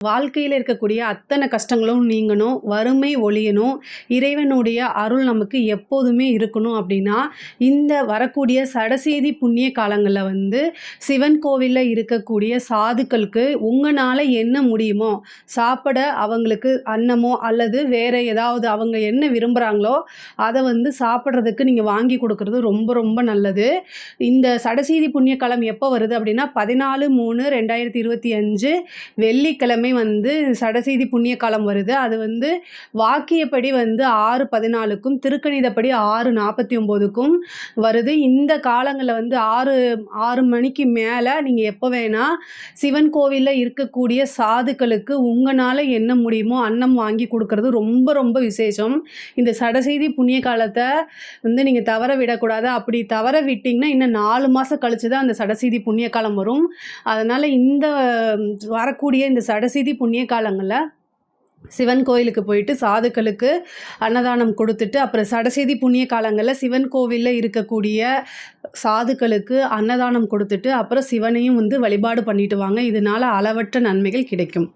வாழ்க்கையில இருக்கக்கூடிய அத்தனை கஷ்டங்களும் நீங்கணும், வறுமை ஒழியணும், இறைவனுடைய அருள் நமக்கு எப்போதுமே இருக்கணும் அப்படின்னா, இந்த வரக்கூடிய சடசேதி புண்ணிய காலங்கள்ல வந்து சிவன் கோவில்ல இருக்கக்கூடிய சாதுக்களுக்கு உங்கனால என்ன முடியுமோ, சாப்பிட அவங்களுக்கு அன்னமோ அல்லது வேற ஏதாவது அவங்க என்ன விரும்புறாங்களோ, அத வந்து சாப்பிடுறதுக்கு நீங்க வாங்கி குடுக்குறது ரொம்ப ரொம்ப நல்லது. இந்த சடசேதி புண்ணிய காலம் எப்போ வருது அப்படின்னா 14/3/2025 வெள்ளிக்கிழமை வந்து சடசேதி புண்ணிய காலம் வருது. அது வந்து வாக்கியப்படி வந்து 6:14க்கும் திருக்கணிதப்படி 6:49க்கும் வருது. இந்த காலங்கள்ல வந்து 6 மணிக்கு மேல நீங்க எப்போ வேணா சிவன் கோவில்ல இருக்கக்கூடிய சாதுக்களுக்கு உங்கனால என்ன முடியுமோ அன்னம் வாங்கி குடுக்குறது ரொம்ப ரொம்ப விசேஷம். இந்த சடசேதி புண்ணிய காலத்த வந்து நீங்க தவற விடக்கூடாது. அப்படி தவற விட்டீங்கன்னா, இன்னும் 4 மாசம் கழிச்சு தான் அந்த சடசேதி புண்ணிய காலம் வரும். அதனால இந்த வரக்கூடிய இந்த சடசேதி புண்ணிய காலங்கள்ல சிவன் கோயிலுக்கு போயிட்டு சாதுக்களுக்கு அன்னதானம் கொடுத்துட்டு, அப்புறம் சடசேதி புண்ணிய காலங்கள்ல சிவன் கோவில்ல இருக்கக்கூடிய சாதுக்களுக்கு அன்னதானம் கொடுத்துட்டு, அப்புறம் சிவனையும் வந்து வழிபாடு பண்ணிட்டு வாங்க. இதனால அளவற்ற நன்மைகள் கிடைக்கும்.